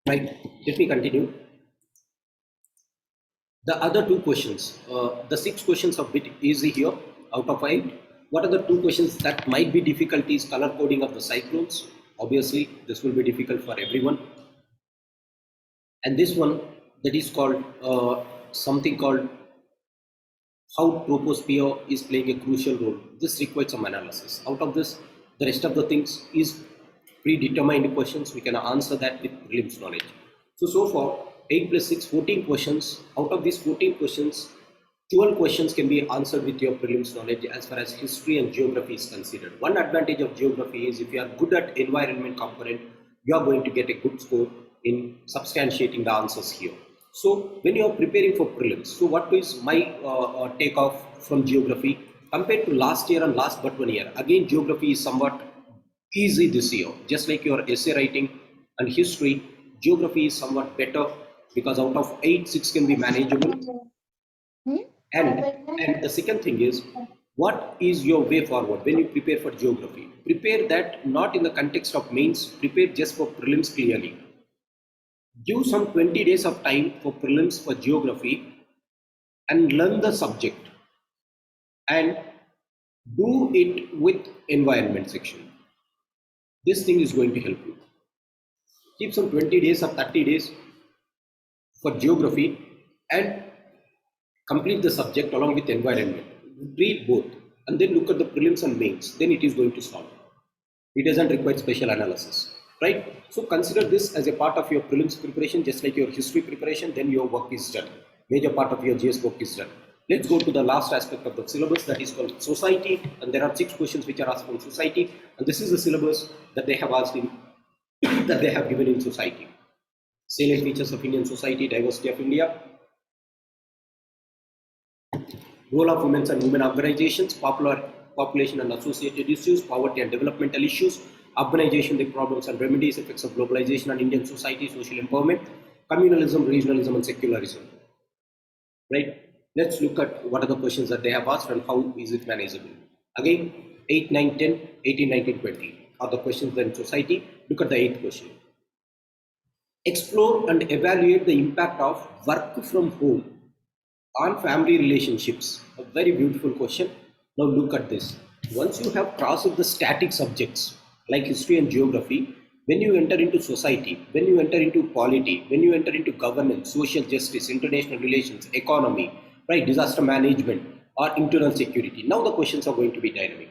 Right, let me continue. The other two questions, the 6 questions are a bit easy here out of 8. What are the 2 questions that might be difficulties? Color coding of the cyclones. Obviously, this will be difficult for everyone. And this one that is called something called how troposphere is playing a crucial role. This requires some analysis. Out of this, the rest of the things is predetermined questions. We can answer that with prelims knowledge. So far, 8 plus 6, 14 questions. Out of these 14 questions, 12 questions can be answered with your prelims knowledge as far as history and geography is considered. One advantage of geography is if you are good at environment component, you are going to get a good score in substantiating the answers here. So when you are preparing for prelims, so what is my take off from geography compared to last year and last but 1 year? Again, geography is somewhat easy this year. Just like your essay writing and history, geography is somewhat better because out of 8, 6 can be manageable. And the second thing is, what is your way forward when you prepare for geography? Prepare that not in the context of mains, prepare just for prelims clearly. Give some 20 days of time for prelims for geography and learn the subject and do it with environment section. This thing is going to help you. Keep some 20 days or 30 days for geography and complete the subject along with environment. Read both and then look at the prelims and mains. Then it is going to solve. It doesn't require special analysis, right? So consider this as a part of your prelims preparation, just like your history preparation. Then your work is done. Major part of your GS work is done. Let's go to the last aspect of the syllabus, that is called society. And there are 6 questions which are asked from society. And this is the syllabus that they have asked in that they have given in society. Salient features of Indian society, diversity of India, role of women and women organizations, population and associated issues, poverty and developmental issues, urbanization, the problems and remedies, effects of globalization on Indian society, social empowerment, communalism, regionalism and secularism. Right? Let's look at what are the questions that they have asked and how is it manageable. Again, 8, 9, 10, 18, 19, 20 are the questions in society. Look at the 8th question. Explore and evaluate the impact of work from home on family relationships. A very beautiful question. Now look at this. Once you have crossed the static subjects like history and geography, when you enter into society, when you enter into polity, when you enter into governance, social justice, international relations, economy, right, disaster management or internal security, now the questions are going to be dynamic.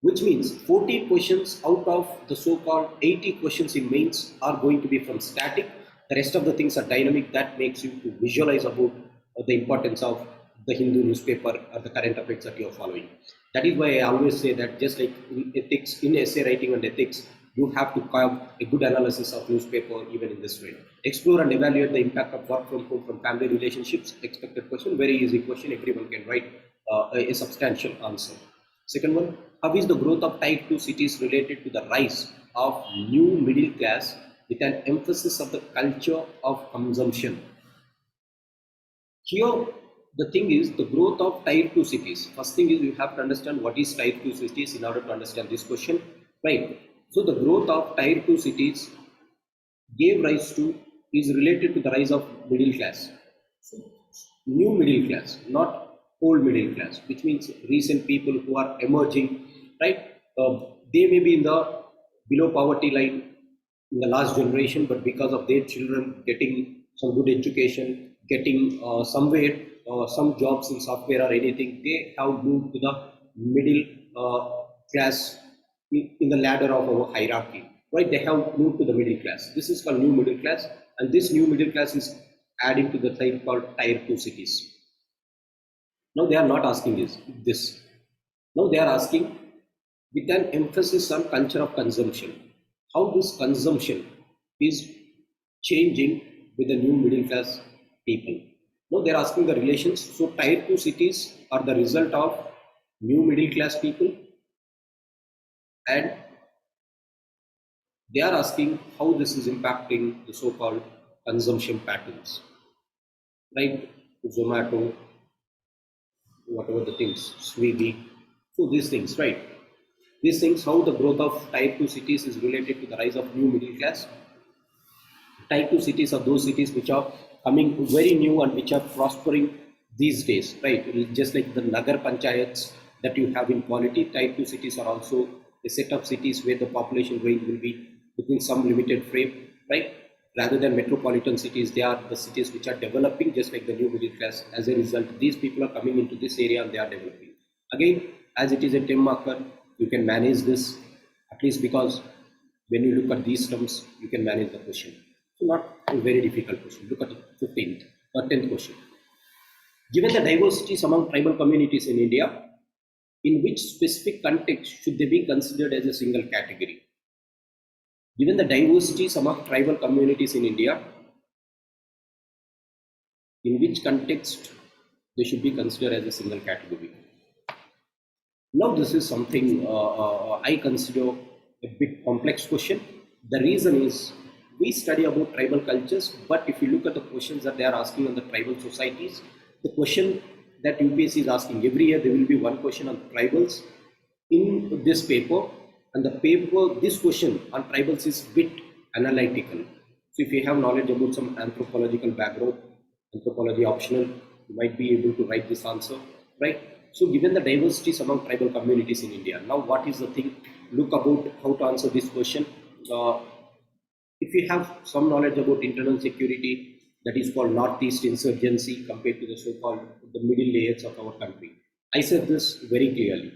Which means 40 questions out of the so-called 80 questions in mains are going to be from static. The rest of the things are dynamic. That makes you to visualize about the importance of the Hindu newspaper or the current affairs that you are following. That is why I always say that just like in ethics, in essay writing and ethics, you have to have a good analysis of newspaper even in this way. Explore and evaluate the impact of work from home from family relationships. Expected question, very easy question. Everyone can write a substantial answer. Second one, how is the growth of type 2 cities related to the rise of new middle class with an emphasis of the culture of consumption? Here, the thing is the growth of tier 2 cities. First thing is you have to understand what is tier 2 cities in order to understand this question, right? So the growth of tier 2 cities gave rise to is related to the rise of middle class. So, new middle class, not old middle class, which means recent people who are emerging, right? They may be in the below poverty line in the last generation, but because of their children getting some good education, getting somewhere some jobs in software or anything, they have moved to the middle class in the ladder of our hierarchy, right? They have moved to the middle class. This is called new middle class, and this new middle class is adding to the type called tier 2 cities. Now they are not asking this. Now they are asking with an emphasis on culture of consumption. How this consumption is changing with the new middle class people. Now they are asking the relations. So tier 2 cities are the result of new middle class people, and they are asking how this is impacting the so-called consumption patterns, right? Zomato, whatever the things, Swiggy. So these things, right? These things, how the growth of tier 2 cities is related to the rise of new middle class. Type 2 cities are those cities which are coming very new and which are prospering these days, right? Just like the Nagar Panchayats that you have in polity, type 2 cities are also a set of cities where the population range will be within some limited frame, right? Rather than metropolitan cities, they are the cities which are developing just like the new middle class. As a result, these people are coming into this area and they are developing. Again, as it is a term marker, you can manage this at least because when you look at these terms, you can manage the question. So not a very difficult question. Look at the 15th or 10th question. Given the diversities among tribal communities in India, in which specific context should they be considered as a single category? Given the diversities among tribal communities in India, in which context they should be considered as a single category? Now, this is something I consider a bit complex question. The reason is we study about tribal cultures, but if you look at the questions that they are asking on the tribal societies, the question that UPSC is asking every year, there will be one question on tribals in this paper, and the paper, this question on tribals is bit analytical. So if you have knowledge about some anthropological background, anthropology optional, you might be able to write this answer, right? So given the diversities among tribal communities in India, now what is the thing? Look about how to answer this question. If you have some knowledge about internal security, that is called Northeast insurgency compared to the so-called the middle layers of our country. I said this very clearly.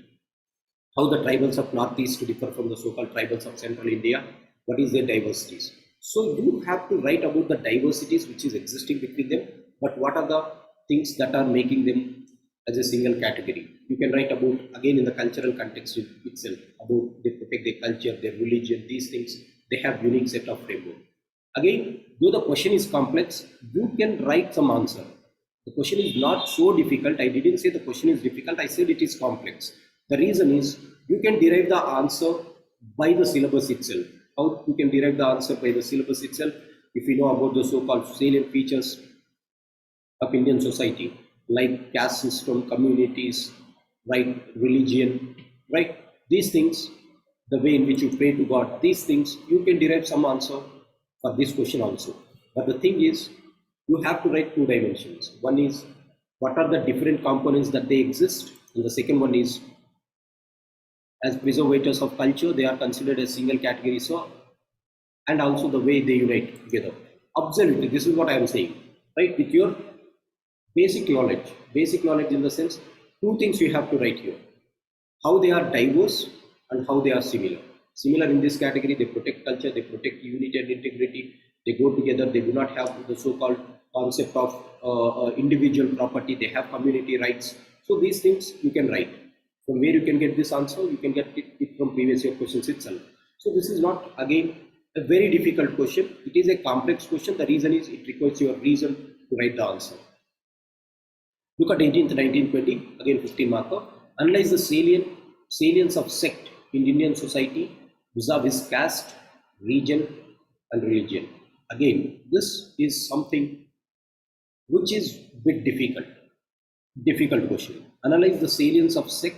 How the tribals of Northeast differ from the so-called tribals of Central India. What is their diversities? So you have to write about the diversities which is existing between them, but what are the things that are making them as a single category. You can write about, again in the cultural context itself, about they protect their culture, their religion, these things, they have unique set of framework. Again, though the question is complex, you can write some answer. The question is not so difficult. I didn't say the question is difficult, I said it is complex. The reason is you can derive the answer by the syllabus itself. How you can derive the answer by the syllabus itself? If you know about the so-called salient features of Indian society, like caste system, communities, right, religion, right, these things, the way in which you pray to God, these things, you can derive some answer for this question also. But the thing is, you have to write two dimensions. One is, what are the different components that they exist? And the second one is, as preservators of culture, they are considered as single category. So, and also the way they unite together. Absolutely, this is what I am saying, right? With your basic knowledge in the sense, two things you have to write here: how they are diverse and how they are similar. Similar in this category, they protect culture, they protect unity and integrity, they go together, they do not have the so-called concept of individual property, they have community rights. So these things you can write. From where you can get this answer, you can get it from previous year questions itself. So this is not, again, a very difficult question. It is a complex question. The reason is it requires your reason to write the answer. Look at 18th, 19, 20, again 15 marker. Analyze the salience of sect in Indian society vis-a-vis caste, region, and religion. Again, this is something which is a bit difficult question. Analyze the salience of sect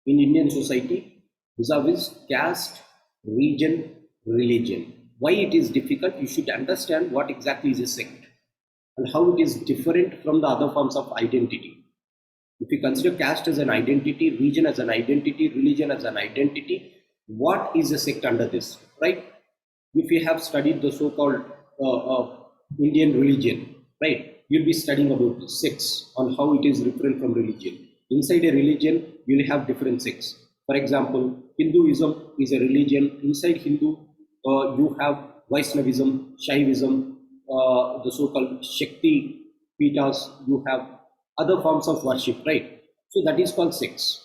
in Indian society vis-a-vis caste, region, religion. Why it is difficult? You should understand what exactly is a sect and how it is different from the other forms of identity. If you consider caste as an identity, region as an identity, religion as an identity, what is a sect under this, right? If you have studied the so-called Indian religion, right, you'll be studying about sects on how it is different from religion. Inside a religion, you'll have different sects. For example, Hinduism is a religion. Inside Hindu, you have Vaishnavism, Shaivism, the so-called Shakti Pitas, you have other forms of worship, right? So that is called sects.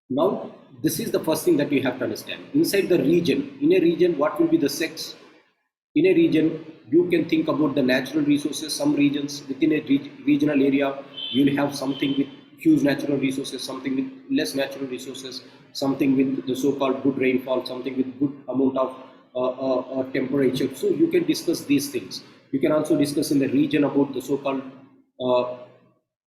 Now, this is the first thing that you have to understand. Inside the region, in a region, what will be the sects? In a region, you can think about the natural resources. Some regions within a regional area, you'll have something with huge natural resources, something with less natural resources, something with the so-called good rainfall, something with good amount of temperature. So you can discuss these things. You can also discuss in the region about the so-called,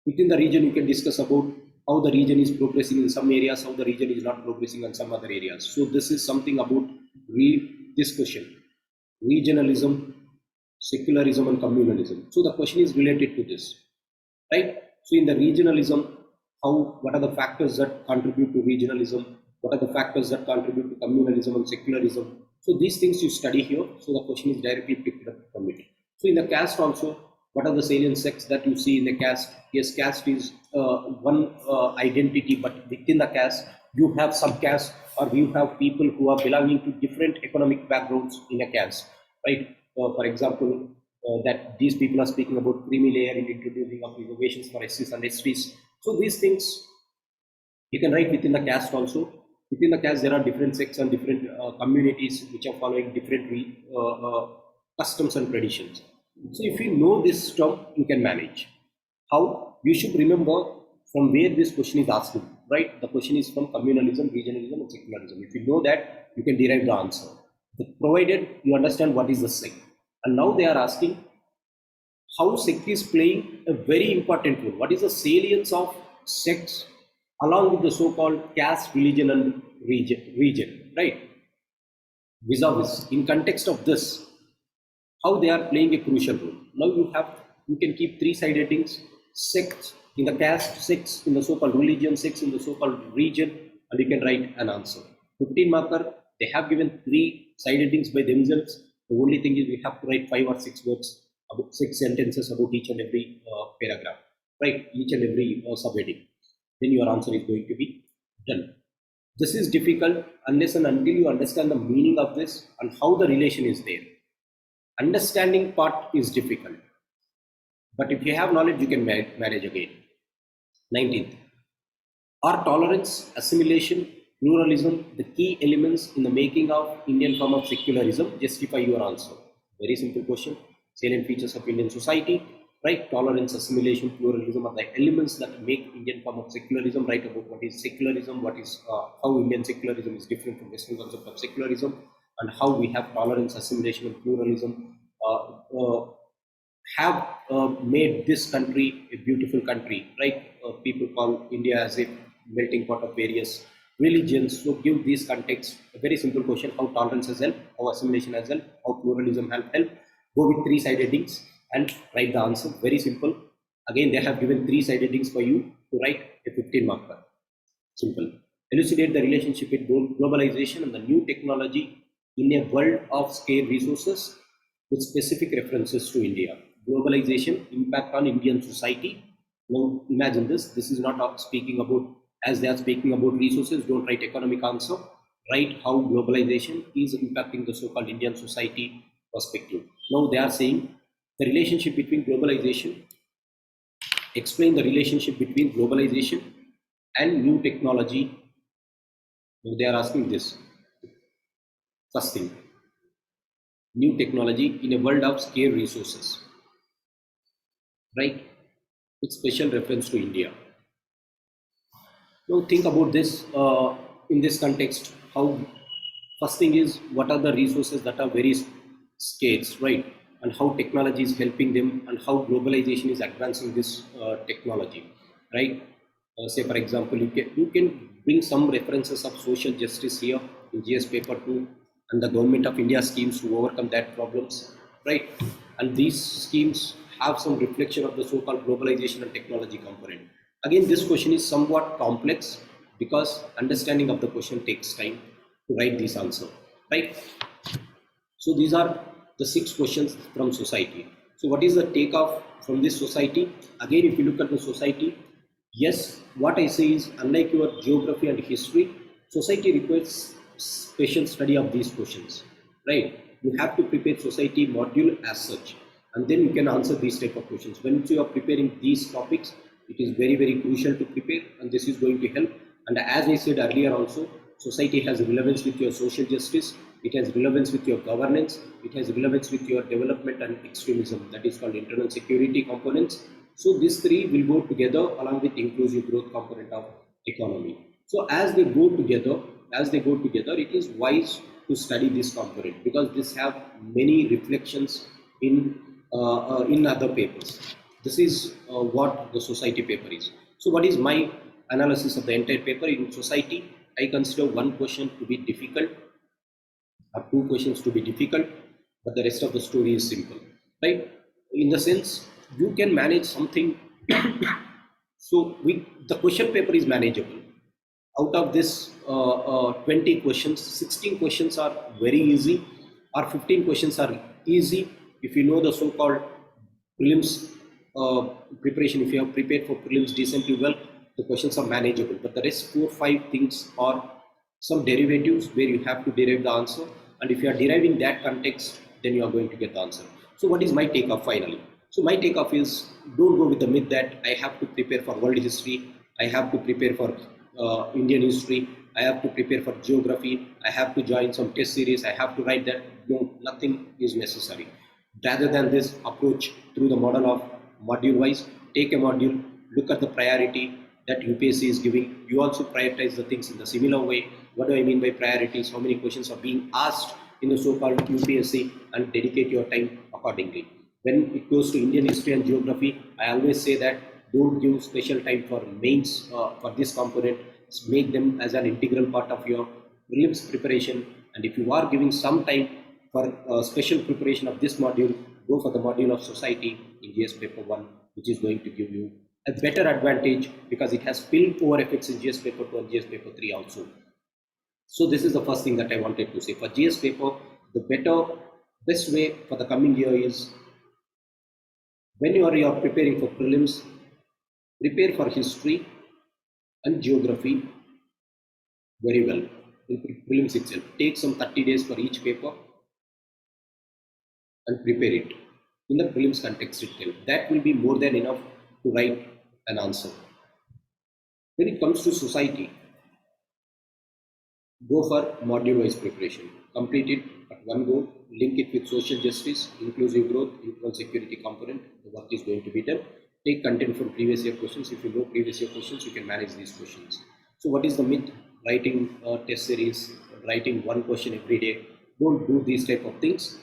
within the region, you can discuss about how the region is progressing in some areas, how the region is not progressing in some other areas. So this is something about read this question: regionalism, secularism, and communalism. So the question is related to this, right? So in the regionalism, what are the factors that contribute to regionalism? What are the factors that contribute to communalism and secularism? So these things you study here. So the question is directly picked up from it. So in the caste also, what are the salient sects that you see in the caste? Yes, caste is one identity, but within the caste, you have subcaste, or you have people who are belonging to different economic backgrounds in a caste, right? For example, that these people are speaking about creamy layer in introducing of reservations for SCs and STs. So these things you can write within the caste also. Within the caste, there are different sects and different communities which are following different customs and traditions. So if you know this term, you can manage. How? You should remember from where this question is asking, right? The question is from communalism, regionalism, and secularism. If you know that, you can derive the answer, provided you understand what is the sect. And now they are asking how sect is playing a very important role. What is the salience of sects along with the so-called caste, religion, and region, right? Vis-a-vis, in context of this, how they are playing a crucial role. Now you can keep three-side headings: sects in the caste, sects in the so-called religion, sects in the so-called region, and you can write an answer. 15 marker, they have given three side headings by themselves. The only thing is we have to write 5 or 6 words, about 6 sentences about each and every paragraph, right? Each and every subheading. Then your answer is going to be done. This is difficult unless and until you understand the meaning of this and how the relation is there. Understanding part is difficult, but if you have knowledge, you can manage again. 19th, are tolerance, assimilation, pluralism the key elements in the making of Indian form of secularism? Justify your answer. Very simple question. Salient features of Indian society, right? Tolerance, assimilation, pluralism are the elements that make Indian form of secularism. Write about what is secularism, what is how Indian secularism is different from Western concept of secularism, and how we have tolerance, assimilation, and pluralism have made this country a beautiful country, right? People call India as a melting pot of various religions. So give these contexts a very simple question: how tolerance has helped, how assimilation has helped, how pluralism has helped. Go with 3 side headings and write the answer. Very simple. Again, they have given 3 side headings for you to write a 15 marker. Simple. Elucidate the relationship between globalization and the new technology in a world of scarce resources with specific references to India. Globalization impact on Indian society. Now imagine this. This is not speaking about, as they are speaking about resources, don't write economic answer. Write how globalization is impacting the so-called Indian society perspective. Now they are saying the relationship between globalization, explain the relationship between globalization and new technology. Now they are asking this. First thing, new technology in a world of scarce resources, right? With special reference to India. Now think about this in this context. How, first thing is, what are the resources that are very scarce, right? And how technology is helping them, and how globalization is advancing this technology, right? Say for example, you can bring some references of social justice here in GS paper 2 and the government of India schemes to overcome that problems, right? And these schemes have some reflection of the so-called globalization and technology component. Again, this question is somewhat complex because understanding of the question takes time to write this answer, right? So these are the 6 questions from society. So what is the takeoff from this society? Again, if you look at the society, yes, what I say is, unlike your geography and history, society requires special study of these questions, right? You have to prepare society module as such, and then you can answer these type of questions. When you are preparing these topics, it is very, very crucial to prepare, and this is going to help. And as I said earlier also, society has relevance with your social justice, it has relevance with your governance, it has relevance with your development and extremism, that is called internal security components. So these 3 will go together along with inclusive growth component of economy. So as they go together, it is wise to study this component because this have many reflections in other papers. This is what the society paper is. So what is my analysis of the entire paper? In society, I consider one question to be difficult, 2 questions to be difficult, but the rest of the story is simple, right? In the sense, you can manage something. So the question paper is manageable. Out of this 20 questions, 16 questions are very easy, or 15 questions are easy if you know the so-called prelims preparation. If you have prepared for prelims decently well, the questions are manageable, but the rest 4-5 things are some derivatives where you have to derive the answer, and if you are deriving that context, then you are going to get the answer. So what is my takeoff finally? So my takeoff is, don't go with the myth that I have to prepare for world history, I have to prepare for Indian history, I have to prepare for geography, I have to join some test series, I have to write that. No, nothing is necessary. Rather than this approach through the model of module wise, take a module, look at the priority that UPSC is giving. You also prioritize the things in the similar way. What do I mean by priorities? How many questions are being asked in the so-called UPSC, and dedicate your time accordingly. When it goes to Indian history and geography, I always say that don't give special time for mains for this component. Make them as an integral part of your prelims preparation. And if you are giving some time for special preparation of this module, go for the module of society in GS paper 1, which is going to give you a better advantage because it has spillover effects in GS paper 2 and GS paper 3 also. So this is the first thing that I wanted to say. For GS paper, the best way for the coming year is, when you are preparing for prelims, prepare for history and geography very well in prelims itself. Take some 30 days for each paper and prepare it in the prelims context itself. That will be more than enough to write an answer. When it comes to society, go for module-wise preparation. Complete it at one go. Link it with social justice, inclusive growth, internal security component. The work is going to be done. Take content from previous year questions. If you know previous year questions, you can manage these questions. So what is the myth? Writing a test series, writing one question every day. Don't do these type of things.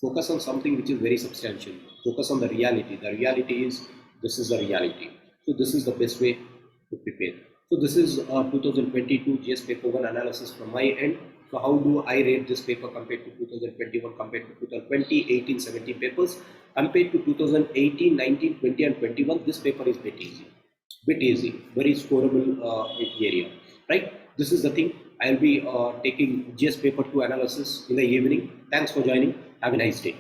Focus on something which is very substantial. Focus on the reality. The reality is, this is the reality. So this is the best way to prepare. So this is 2022 GS paper 1 analysis from my end. So how do I rate this paper compared to 2021, compared to 2020, 18, 17 papers? Compared to 2018, 19, 20 and 21, this paper is bit easy, very scoreable area, right? This is the thing. I'll be taking GS paper 2 analysis in the evening. Thanks for joining. Have a nice day.